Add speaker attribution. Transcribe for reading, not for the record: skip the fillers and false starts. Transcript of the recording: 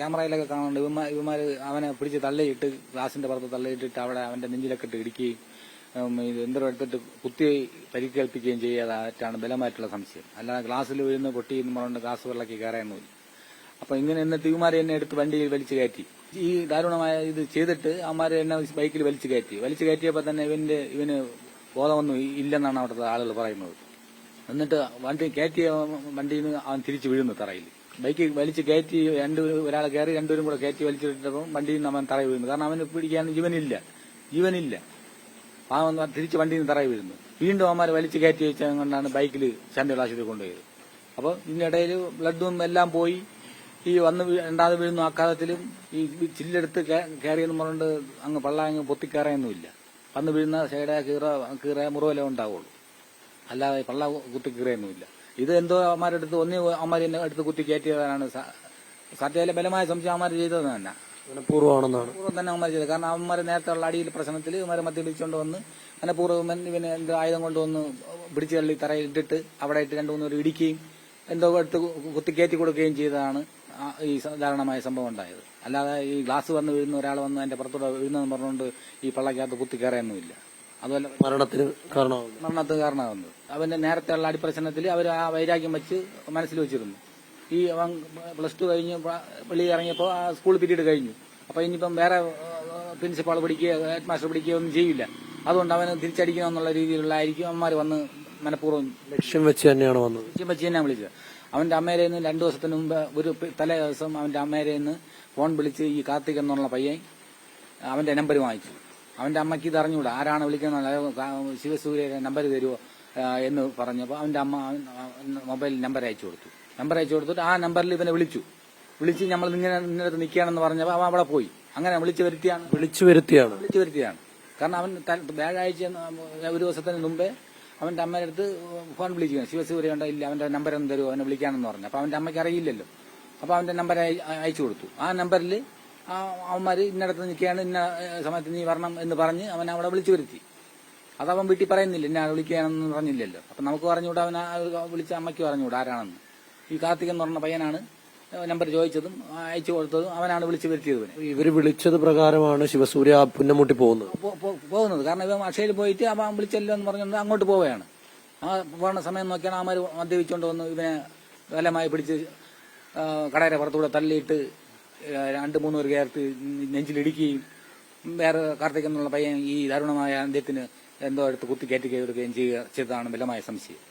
Speaker 1: ക്യാമറയിലൊക്കെ കാണുന്നുണ്ട്. ഇവന്മാർ അവനെ പിടിച്ച് തള്ളിയിട്ട് ഗ്ലാസിന്റെ പുറത്ത് തള്ളിയിട്ടിട്ട് അവിടെ അവന്റെ നെഞ്ചിലൊക്കെ ഇട്ട് ഇടിക്കുകയും എന്തോ എടുത്തിട്ട് കുത്തി പരിക്കേൽപ്പിക്കുകയും ചെയ്യാതായിട്ടാണ് ബലമായിട്ടുള്ള സംശയം. അല്ലാതെ ഗ്ലാസ്സിൽ വീഴുന്ന പൊട്ടി എന്ന് പറഞ്ഞുകൊണ്ട് ഗ്ലാസ് വെള്ളക്കി കയറാനൊന്നുമില്ല. അപ്പൊ ഇങ്ങനെ എന്നിട്ട് ഇവന്മാർ എന്നെ എടുത്ത് വണ്ടിയിൽ വലിച്ചു കയറ്റി. ഈ ദാരുണമായ ഇത് ചെയ്തിട്ട് അവന്മാർ എന്നെ ബൈക്കിൽ വലിച്ചു കയറ്റിയപ്പോൾ തന്നെ ഇവന് ബോധമൊന്നും ഇല്ലെന്നാണ് അവിടുത്തെ ആളുകൾ പറയുന്നത്. എന്നിട്ട് വണ്ടി കയറ്റിയ വണ്ടിയിൽ നിന്ന് അവൻ തിരിച്ചു വീഴുന്നു തറയിൽ. ബൈക്ക് വലിച്ചു കയറ്റി ഒരാളെ കയറി രണ്ടുപേരും കൂടെ കയറ്റി വലിച്ചിട്ടപ്പോൾ വണ്ടിയിൽ നിന്ന് അവൻ തറയിൽ വീഴുന്നു. കാരണം അവന് പിടിക്കാൻ ജീവനില്ല. അവൻ തിരിച്ച് വണ്ടിയിൽ നിന്ന് തറയിൽ വീഴുന്നു. വീണ്ടും അവന്മാർ വലിച്ചു കയറ്റി വെച്ചാൽ കൊണ്ടാണ് ബൈക്കിൽ ചാമ്പ്യൻ ആശുപത്രി കൊണ്ടുപോയത്. അപ്പോൾ ഇതിനിടയിൽ ബ്ലഡും എല്ലാം പോയി. ഈ രണ്ടാമത് വീഴുന്ന ആഘാതത്തിലും ഈ ചില്ലെടുത്ത് കയറിയെന്ന് പറഞ്ഞുകൊണ്ട് അങ്ങ് അങ്ങ് പൊത്തിക്കയറാനൊന്നുമില്ല. വന്ന് വീഴുന്ന സൈഡ കീറ മുറിവെല്ലാം ഉണ്ടാവുള്ളൂ. അല്ലാതെ പള്ള കുത്തി കീറയൊന്നുമില്ല. ഇത് എന്തോ അമ്മമാരുടെ അടുത്ത് അമ്മമാർ എന്നെ അടുത്ത് കുത്തി കയറ്റിയതാണ്. സത്യയിലെ ബലമായ സംശയം അമ്മമാർ ചെയ്തത് തന്നെ പൂർവ്വം തന്നെ അമ്മമാർ ചെയ്തത്. കാരണം അവന്മാർ നേരത്തെ ഉള്ള അടിയിൽ പ്രശ്നത്തിൽ ഇവന്മാരെ മദ്യപിച്ചുകൊണ്ട് വന്ന് മനഃപൂർവ്വം ഇവന് എന്ത് ആയുധം കൊണ്ടുവന്ന് പിടിച്ചു തള്ളി തറയിൽ ഇട്ടിട്ട് അവിടെ ഇട്ട് 2-3 പേര് ഇടിക്കുകയും എന്തോ എടുത്ത് കുത്തി കയറ്റി കൊടുക്കുകയും ചെയ്തതാണ് ഈ ദാരുണമായ സംഭവം ഉണ്ടായത്. അല്ലാതെ ഈ ഗ്ലാസ് വന്ന് വീഴുന്ന ഒരാൾ വന്ന് എന്റെ പുറത്തൂടെ വീഴുന്നതെന്ന് പറഞ്ഞുകൊണ്ട് ഈ പള്ളക്കകത്ത് കുത്തി കയറാനൊന്നുമില്ല. അതുപോലെ മരണത്തിന് കാരണമാകുന്നത് അവന്റെ നേരത്തെ ഉള്ള അടിപ്രശ്നത്തിൽ അവർ ആ വൈരാഗ്യം വെച്ച് മനസ്സിൽ വെച്ചിരുന്നു. ഈ അവൻ +2 കഴിഞ്ഞ് വെളിയിൽ ഇറങ്ങിയപ്പോൾ ആ സ്കൂൾ പീരീഡ് കഴിഞ്ഞു. അപ്പൊ ഇനിയിപ്പം വേറെ പ്രിൻസിപ്പാൾ പിടിക്കുകയോ ഹെഡ് മാസ്റ്റർ പിടിക്കുകയോ ഒന്നും ചെയ്യില്ല. അതുകൊണ്ട് അവന് തിരിച്ചടിക്കണമെന്നുള്ള രീതിയിലുള്ളതായിരിക്കും അവന്മാർ വന്ന് മനഃപൂർവ്വം ലക്ഷ്യം വെച്ച് തന്നെയാണ് വിളിച്ചത്. അവന്റെ അമ്മേരെ നിന്ന് 2 ദിവസത്തിന് മുമ്പ് ഒരു തലേ ദിവസം അവന്റെ അമ്മേരെ നിന്ന് ഫോൺ വിളിച്ച് ഈ കാർത്തിക് എന്നുള്ള പയ്യൻ അവന്റെ നമ്പർ വാങ്ങിച്ചു. അവന്റെ അമ്മയ്ക്ക് ഇത് അറിഞ്ഞുകൂടാ, ആരാണ് വിളിക്കുന്നത്, ശിവസൂര്യയുടെ നമ്പർ തരുമോ എന്ന് പറഞ്ഞപ്പോൾ അവന്റെ അമ്മ മൊബൈൽ നമ്പർ അയച്ചു കൊടുത്തിട്ട് ആ നമ്പറിൽ ഇവനെ വിളിച്ച് നമ്മൾ നിന്നിടത്ത് നിൽക്കുകയാണെന്ന് പറഞ്ഞപ്പോൾ അവൻ അവിടെ പോയി. അങ്ങനെ വിളിച്ചു വരുത്തിയാണ്. കാരണം അവൻ വ്യാഴാഴ്ച ഒരു ദിവസത്തിന് മുമ്പേ അവന്റെ അമ്മയുടെ അടുത്ത് ഫോൺ വിളിക്കുകയാണ്. ശിവസൂര്യ ഉണ്ടോ ഇല്ല, അവന്റെ നമ്പർ ഒന്ന് തരുമോ അവനെ വിളിക്കാനെന്ന് പറഞ്ഞു. അപ്പൊ അവന്റെ അമ്മയ്ക്ക് അറിയില്ലല്ലോ. അപ്പൊ അവന്റെ നമ്പർ അയച്ചു കൊടുത്തു. ആ നമ്പറിൽ അവന്മാര് ഇന്നടത്ത് നിൽക്കുകയാണ്, ഇന്ന സമയത്ത് നീ വരണം എന്ന് പറഞ്ഞ് അവൻ അവിടെ വിളിച്ചു വരുത്തി. അതവൻ വീട്ടിൽ പറയുന്നില്ല, എന്നെ വിളിക്കുകയാണെന്ന് പറഞ്ഞില്ലല്ലോ. അപ്പൊ നമുക്ക് പറഞ്ഞുകൂടാ, അവൻ വിളിച്ച അമ്മയ്ക്ക് പറഞ്ഞുകൂടാ ആരാണെന്ന്. ഈ കാർത്തിക് എന്ന് പറഞ്ഞ പയ്യനാണ് നമ്പർ ചോദിച്ചതും അയച്ചു കൊടുത്തതും അവനാണ് വിളിച്ചു വരുത്തിയത്.
Speaker 2: ഇവര് വിളിച്ചത് പ്രകാരമാണ് ശിവസൂര്യ പുന്നമുട്ടി
Speaker 1: പോകുന്നത്. കാരണം ഇവൻ അക്ഷയിൽ പോയിട്ട് അവൻ വിളിച്ചല്ലോ എന്ന് പറഞ്ഞുകൊണ്ട് അങ്ങോട്ട് പോവുകയാണ്. ആ പോകുന്ന സമയം നോക്കിയാണ് അവന്മാർ മദ്യപിച്ചുകൊണ്ട് വന്ന് ഇവനെ ബലമായി പിടിച്ച് കടയുടെ പുറത്തൂടെ തള്ളിയിട്ട് 2-3 പേര് കയർത്ത് നെഞ്ചിലിടിക്കുകയും വേറെ കാർത്തിക് എന്നുള്ള പയ്യൻ ഈ ദാരുണമായ അന്ത്യത്തിന് എന്തോ എടുത്ത് കുത്തി കയറ്റി കൊടുക്കുകയും ചെയ്തതാണ് ബലമായ സംശയം.